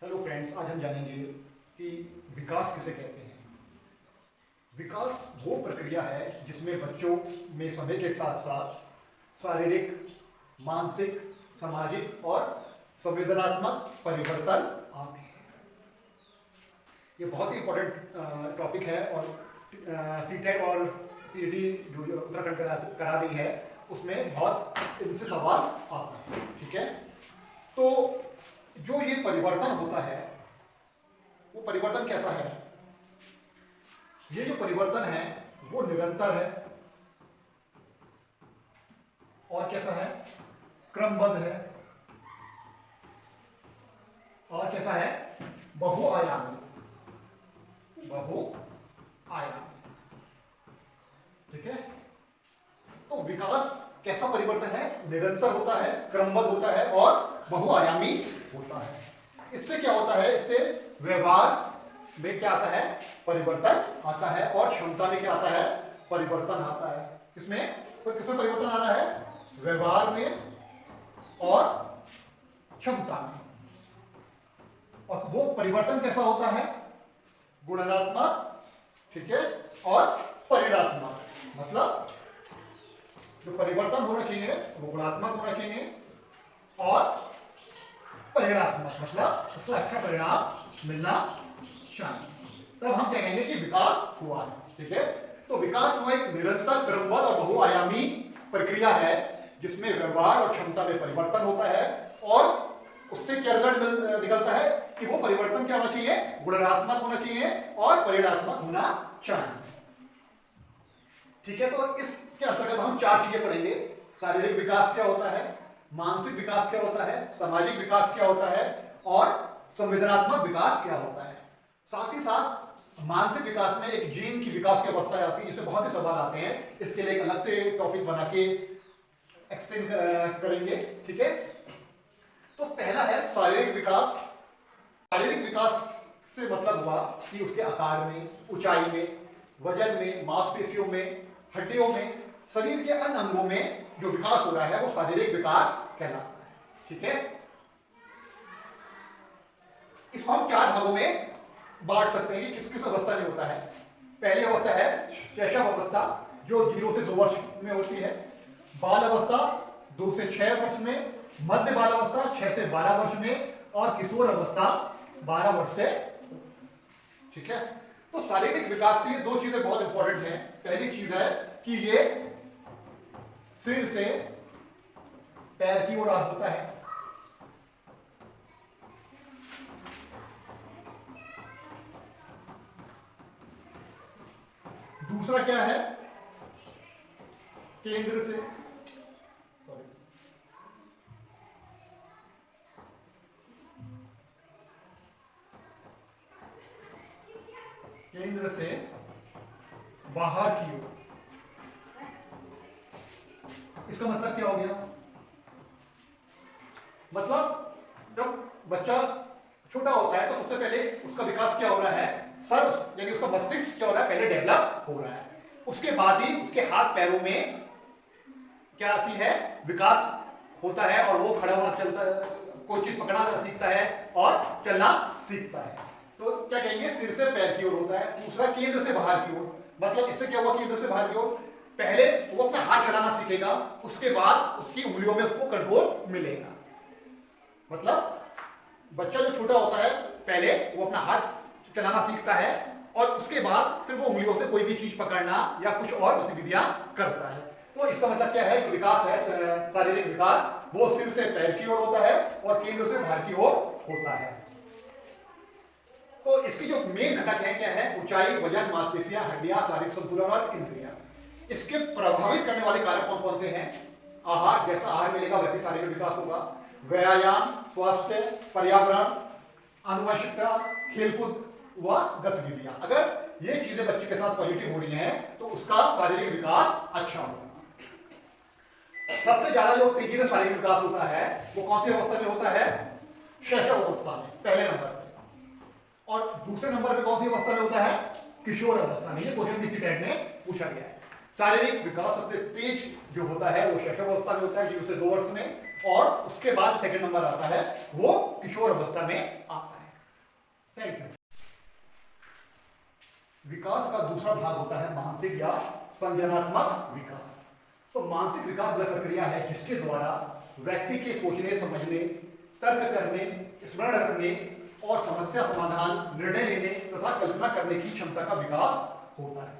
Hello friends, आज हम जानेंगे कि विकास किसे कहते हैं। विकास वो प्रक्रिया है जिसमें बच्चों में समय के साथ साथ शारीरिक, मानसिक, सामाजिक और संवेदनात्मक परिवर्तन आते हैं। ये बहुत ही इम्पोर्टेंट टॉपिक है और सीटेट और पीडी जो उत्तराखंड करा रही है उसमें बहुत इनसे सवाल आता है। ठीक है, तो जो ये परिवर्तन होता है वो परिवर्तन कैसा है? ये जो परिवर्तन है वो निरंतर है और कैसा है? क्रमबद्ध है और कैसा है? बहुआयामी। ठीक है, तो विकास कैसा परिवर्तन है? निरंतर होता है, क्रमबद्ध होता है और बहुआयामी होता है। इससे क्या होता है? इससे व्यवहार में क्या आता है? परिवर्तन आता है और क्षमता में क्या आता है? परिवर्तन आता है। किसमें परिवर्तन आ रहा है? व्यवहार में और क्षमता में। और वो परिवर्तन कैसा होता है? गुणात्मक, ठीक है, और परिणात्मक। मतलब जो परिवर्तन होना चाहिए वो गुणात्मक होना चाहिए और परिणात्मक, मतलब उसका अच्छा परिणाम मिलना चाहिए। तब हम कहेंगे कि विकास हुआ है। ठीक है, तो विकास हुआ एक निरंतर, क्रमबद्ध और बहुआयामी प्रक्रिया है जिसमें व्यवहार और क्षमता में परिवर्तन होता है और उससे क्या रिजल्ट निकलता है कि वो परिवर्तन क्या होना चाहिए? गुणात्मक होना चाहिए और परिणात्मक होना चाहिए। ठीक है, तो इसके अंतर्गत हम चार चीजें पढ़ेंगे। शारीरिक विकास क्या होता है, मानसिक विकास क्या होता है, सामाजिक विकास क्या होता है और संवेदनात्मक विकास क्या होता है। साथ ही साथ मानसिक विकास में एक जीन की विकास की अवस्था आती है जिससे बहुत से सवाल आते हैं। इसके लिए एक अलग से टॉपिक बना के एक्सप्लेन करेंगे। ठीक है, तो पहला है शारीरिक विकास। शारीरिक विकास से मतलब हुआ कि उसके आकार में, ऊंचाई में, वजन में, मांसपेशियों में, हड्डियों में, शरीर के अन्य अंगों में जो विकास हो रहा है वो शारीरिक विकास कहलाता है। ठीक है, इसको हम चार भागों में बांट सकते हैं कि किस किस अवस्था में होता है। पहली अवस्था है शैशव अवस्था जो 0 से 2 वर्ष में होती है। बाल अवस्था 2 से 6 वर्ष में, मध्य बाल अवस्था 6 से 12 वर्ष में और किशोर अवस्था 12 वर्ष से। ठीक है, तो शारीरिक विकास के लिए दो चीजें बहुत इंपॉर्टेंट हैं। पहली चीज है कि ये सिर से पैर की ओर होता है। दूसरा क्या है? केंद्र से बाहर की ओर। इसका मतलब क्या हो गया? मतलब जब बच्चा छोटा होता है तो सबसे पहले उसका विकास क्या हो रहा है? सर यानी उसका मस्तिष्क क्या हो रहा है? पहले डेवलप हो रहा है। उसके बाद ही उसके हाथ पैरों में क्या आती है? विकास होता है और वो खड़ा हुआ चलता, कोई चीज पकड़ना सीखता है और चलना सीखता है। तो क्या कहेंगे? सिर से पैर की ओर होता है। दूसरा केंद्र से बाहर की ओर। मतलब इससे क्या हुआ? केंद्र से बाहर की ओर पहले वो अपना हाथ चलाना सीखेगा, उसके बाद उसकी उंगलियों में उसको कंट्रोल मिलेगा। मतलब बच्चा जो छोटा होता है पहले वो अपना हाथ चलाना सीखता है और उसके बाद फिर वो उंगलियों से कोई भी चीज पकड़ना या कुछ और गतिविधियां करता है। तो इसका मतलब क्या है? जो विकास है शारीरिक विकास वो सिर से पैर की ओर होता है और केंद्र से बाहर की ओर होता है। तो इसकी जो मेन घटक है क्या है? ऊंचाई, वजन, मांसपेशियां, हड्डियां, शारीरिक संतुलन और इंद्रियां। इसके प्रभावित करने वाले कारक कौन कौन से हैं? आहार, जैसा आहार मिलेगा वैसे शारीरिक विकास होगा। व्यायाम, स्वास्थ्य, पर्यावरण, आनुवंशिकता, खेलकूद व गतिविधियां। अगर ये चीजें बच्चे के साथ पॉजिटिव हो रही हैं तो उसका शारीरिक विकास अच्छा होगा। सबसे ज्यादा जो तेजी से शारीरिक विकास होता है वो कौन सी अवस्था में होता है? शैशव अवस्था में, पहले नंबर पे। और दूसरे नंबर पे कौन सी अवस्था में होता है? किशोर अवस्था में। ये क्वेश्चन भी सीटेट में पूछा गया है। शारीरिक विकास सबसे तेज जो होता है वो शैशव अवस्था में होता है 0 से 2 वर्ष में और उसके बाद सेकंड नंबर आता है वो किशोर अवस्था में आता है। Thank you. विकास का दूसरा भाग होता है मानसिक या संज्ञानात्मक विकास। तो मानसिक विकास वह प्रक्रिया है जिसके द्वारा व्यक्ति के सोचने, समझने, तर्क करने, स्मरण रखने और समस्या समाधान, निर्णय लेने तथा कल्पना करने की क्षमता का विकास होता है।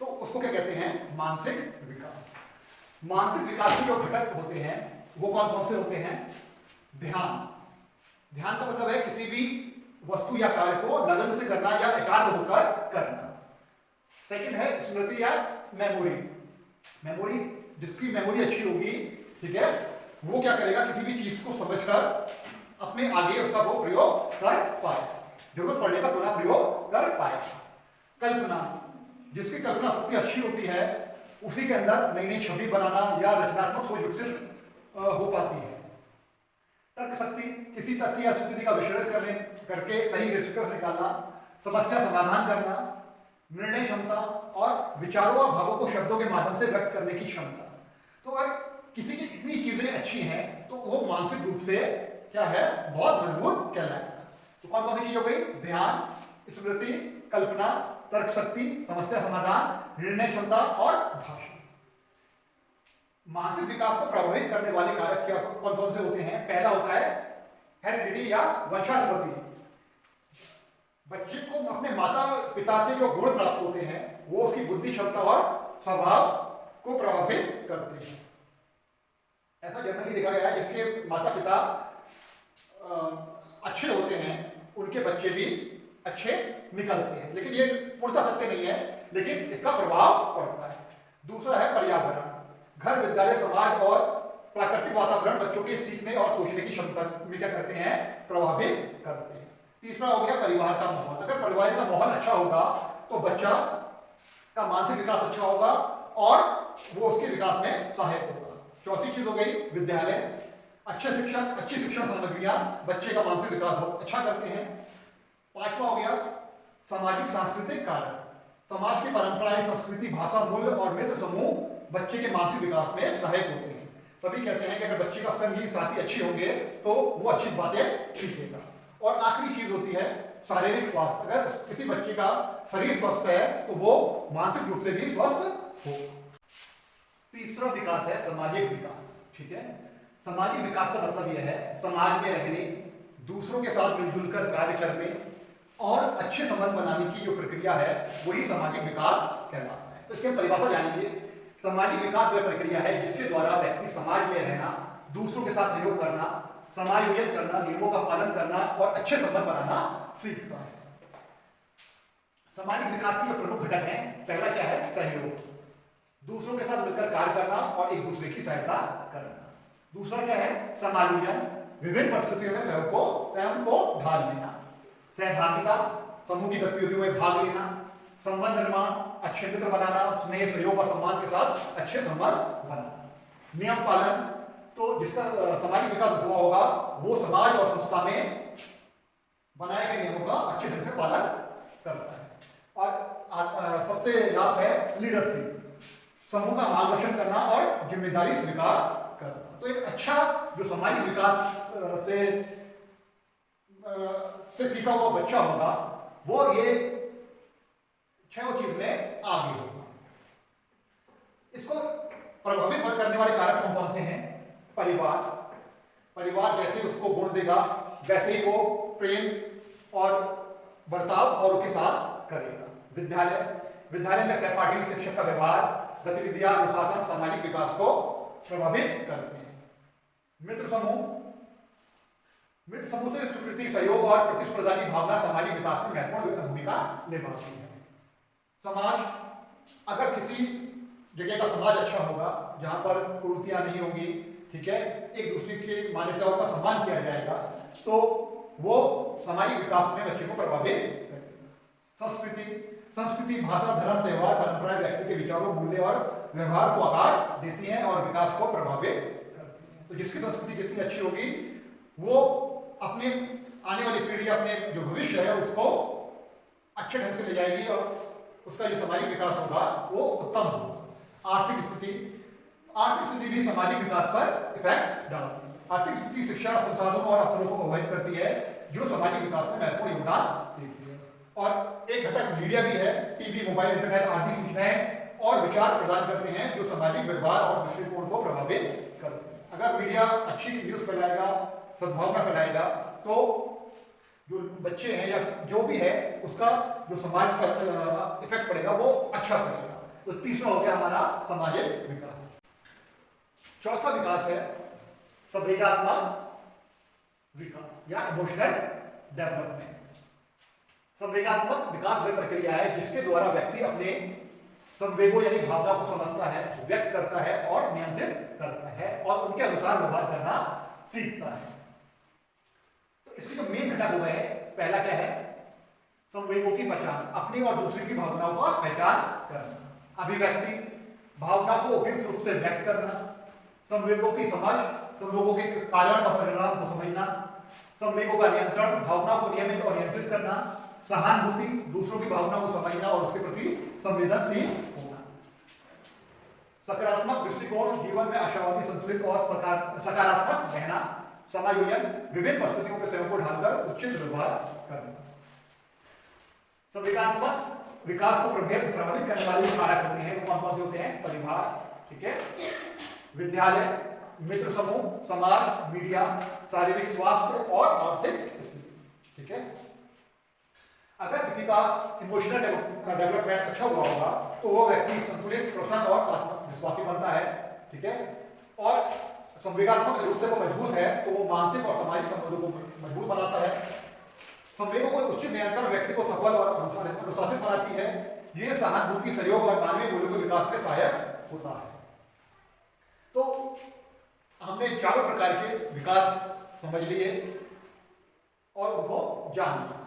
तो उसको क्या कहते हैं? मानसिक विकास। मानसिक विकास के जो घटक होते हैं वो कौन कौन से होते हैं? ध्यान। ध्यान का मतलब है किसी भी वस्तु या कार्य को लगन से करना या एकाग्र होकर करना। सेकंड है स्मृति या मेमोरी। मेमोरी, जिसकी मेमोरी अच्छी होगी, ठीक है, वो क्या करेगा? किसी भी चीज को समझकर अपने आगे उसका वो प्रयोग कर पाए, जरूरत पड़ने पर पुनः प्रयोग कर पाए। कल्पना, जिसकी कल्पना शक्ति अच्छी होती है उसी के अंदर नई नई छवि बनाना या रचनात्मक सोच विकसित हो पाती है। तर्क शक्ति, किसी तथ्य या स्थिति का विश्लेषण करके सही निष्कर्ष निकालना, समस्या समाधान करना। निर्णय क्षमता और विचारों और भावों को शब्दों के माध्यम से व्यक्त करने की क्षमता। तो अगर किसी की इतनी चीजें अच्छी हैं तो वो मानसिक रूप से क्या है? बहुत मजबूत कहलाएगा। तो कौन कौन सी चीज हो गई? ध्यान, स्मृति, कल्पना, तर्क शक्ति, समस्या समाधान, निर्णय क्षमता और भाषण। मानसिक विकास को प्रभावित करने वाले कारक क्या कौन कौन से होते हैं? पहला होता है हेरिडिटी या वंशानुगति। बच्चे को अपने माता पिता से जो गुण प्राप्त होते हैं वो उसकी बुद्धि, क्षमता और स्वभाव को प्रभावित करते हैं। ऐसा जनरली देखा गया है जिसके माता पिता अच्छे होते हैं उनके बच्चे भी अच्छे निकलते हैं। लेकिन ये पूर्णतः सत्य नहीं है, लेकिन इसका प्रभाव पड़ता है। दूसरा है पर्यावरण। घर, विद्यालय, समाज और प्राकृतिक वातावरण बच्चों के सीखने और सोचने की क्षमता में क्या करते हैं? प्रभावित करते हैं। तीसरा हो गया परिवार का माहौल। अगर परिवार का माहौल अच्छा होगा तो बच्चा का मानसिक विकास अच्छा होगा और वो उसके विकास में सहायक होगा। चौथी चीज हो गई विद्यालय। अच्छे शिक्षण, अच्छी शिक्षण सामग्रियां बच्चे का मानसिक विकास बहुत अच्छा करते हैं। पांचवा हो गया सामाजिक सांस्कृतिक कारक। समाज की परंपराएं, संस्कृति, भाषा, मूल्य और मित्र समूह बच्चे के मानसिक विकास में सहायक होते हैं। तभी कहते हैं कि अगर बच्चे का संगी साथी अच्छे होंगे तो वो अच्छी बातें सीखेगा। और आखिरी चीज होती है शारीरिक स्वास्थ्य। अगर किसी बच्चे का शरीर स्वस्थ है तो वो मानसिक रूप से भी स्वस्थ होगा। तीसरा विकास है सामाजिक विकास। ठीक है, सामाजिक विकास का मतलब यह है समाज में रहने, दूसरों के साथ मिलजुल कर कार्य करने और अच्छे संबंध बनाने की जो प्रक्रिया है वही सामाजिक विकास कहलाता है। तो इसके परिभाषा जानेंगे। सामाजिक विकास वह प्रक्रिया है जिसके द्वारा व्यक्ति समाज में रहना, दूसरों के साथ सहयोग करना, समायोजन करना, नियमों का पालन करना और अच्छे संबंध बनाना सीखता है। सामाजिक विकास के जो प्रमुख घटक हैं, पहला क्या है? सहयोग। दूसरों के साथ मिलकर कार्य करना और एक दूसरे की सहायता करना। दूसरा क्या है? समायोजन। विभिन्न परिस्थितियों में स्वयं को ढाल लेना। सहभागिता, समूह की गतिविधियों में भाग लेना। संबंध निर्माण, अच्छे मित्र बनाना, स्नेह, सहयोग और सम्मान के साथ अच्छे संबंध बनाना। नियम पालन, तो जिसका सामाजिक विकास हुआ होगा वो समाज और संस्था में बनाए गए नियमों का अच्छे ढंग से पालन करता है। और सबसे लास्ट है लीडरशिप, समूह का मार्गदर्शन करना और जिम्मेदारी स्वीकार करना। तो एक अच्छा जो सामाजिक विकास से सीखा हुआ बच्चा होगा वो ये छह चीज में आगे होगा। इसको प्रभावित करने वाले कारक कौन कौन से हैं? परिवार। परिवार जैसे उसको गुण देगा वैसे ही वो प्रेम और बर्ताव औरों के साथ करेगा। विद्यालय, विद्यालय में सहपाठी शिक्षक का व्यवहार, गतिविधियां, अनुशासन सामाजिक विकास को प्रभावित करते हैं। मित्र समूह, मित्र समूह से स्वीकृति, सहयोग और प्रतिस्पर्धा की भावना सामाजिक विकास में महत्वपूर्ण भूमिका निभाती है। समाज, अगर किसी जगह का समाज अच्छा होगा जहां पर कुरीतियां नहीं होंगी, ठीक है, एक दूसरे की मान्यताओं का सम्मान किया जाएगा, तो वो सामाजिक विकास में बच्चे को प्रभावित करेगा। संस्कृति, संस्कृति, भाषा, धर्म, त्योहार, परंपराएं व्यक्ति के विचारों, मूल्य और व्यवहार को आकार देती हैं और विकास को प्रभावित करती हैं। तो जिसकी संस्कृति जितनी अच्छी होगी वो अपने आने वाली पीढ़ी, अपने जो भविष्य है उसको अच्छे ढंग से ले जाएगी और उसका जो सामाजिक विकास होगा वो उत्तम होगा। आर्थिक स्थिति, आर्थिक स्थिति भी सामाजिक विकास पर इफेक्ट डालती है। आर्थिक स्थिति शिक्षा, संसाधनों और अवसरों को प्रभावित करती है। जो सामाजिक विकास में महत्वपूर्ण योगदान देती है। और एक घटक मीडिया भी है। टीवी, मोबाइल, इंटरनेट आदि सूचनाएं और विचार प्रदान करते हैं जो सामाजिक व्यवहार और दृष्टिकोण को प्रभावित करते हैं। अगर मीडिया अच्छी न्यूज फैलाएगा, सद्भावना फैलाएगा, तो जो बच्चे हैं या जो भी है उसका जो समाज पर इफेक्ट पड़ेगा वो अच्छा पड़ेगा। तो तीसरा हो गया हमारा सामाजिक विकास। चौथा विकास है संवेगात्मक विकास या इमोशनल डेवलपमेंट। संवेगात्मक विकास वह प्रक्रिया है जिसके द्वारा व्यक्ति अपने संवेगों यानी भावना को समझता है, व्यक्त करता है और नियंत्रित करता है और उनके अनुसार व्यवहार करना सीखता है। तो इसके जो मेन घटक हुए हैं, पहला क्या है? संवेगों की पहचान, अपनी और दूसरे की भावनाओं का पहचान करना, अभिव्यक्ति, भावना को उपयुक्त रूप से व्यक्त करना, संवेगों की समझ, संवेगों के कारण और परिणाम को समझना, संवेगों का नियंत्रण, भावना को नियमित और नियंत्रित करना, सहानुभूति, दूसरों की भावना को समझना और उसके प्रति संवेदनशील होना, सकारात्मक दृष्टिकोण, जीवन में आशावादी, संतुलित और सकारात्मक रहना, समायोजन, विभिन्न परिस्थितियों के स्वयं को ढालकर उचित व्यवहार करना। संवेगात्मक विकास को प्रभावित करने वाले जो कारक होते हैं वो कौन कौन से होते हैं? परिवार, ठीक है, विद्यालय, मित्र समूह, समाज, मीडिया, शारीरिक स्वास्थ्य और आर्थिक स्थिति, ठीक है। अगर किसी का इमोशनल डेवलपमेंट अच्छा हुआ होगा तो वो व्यक्ति संतुलित, प्रसन्न और आत्मविश्वासी बनता है, ठीक है। और संवेगात्मक रूप से वो मजबूत है तो वो मानसिक और सामाजिक संबंधों को मजबूत बनाता है। संवेगों को उचित नियंत्रण व्यक्ति को सफल और अनुशासित बनाती है। ये सहानुभूति, सहयोग और मानवीय मूल्यों के विकास में सहायक होता है। तो हमने चारों प्रकार के विकास समझ लिए और उनको जान लिया।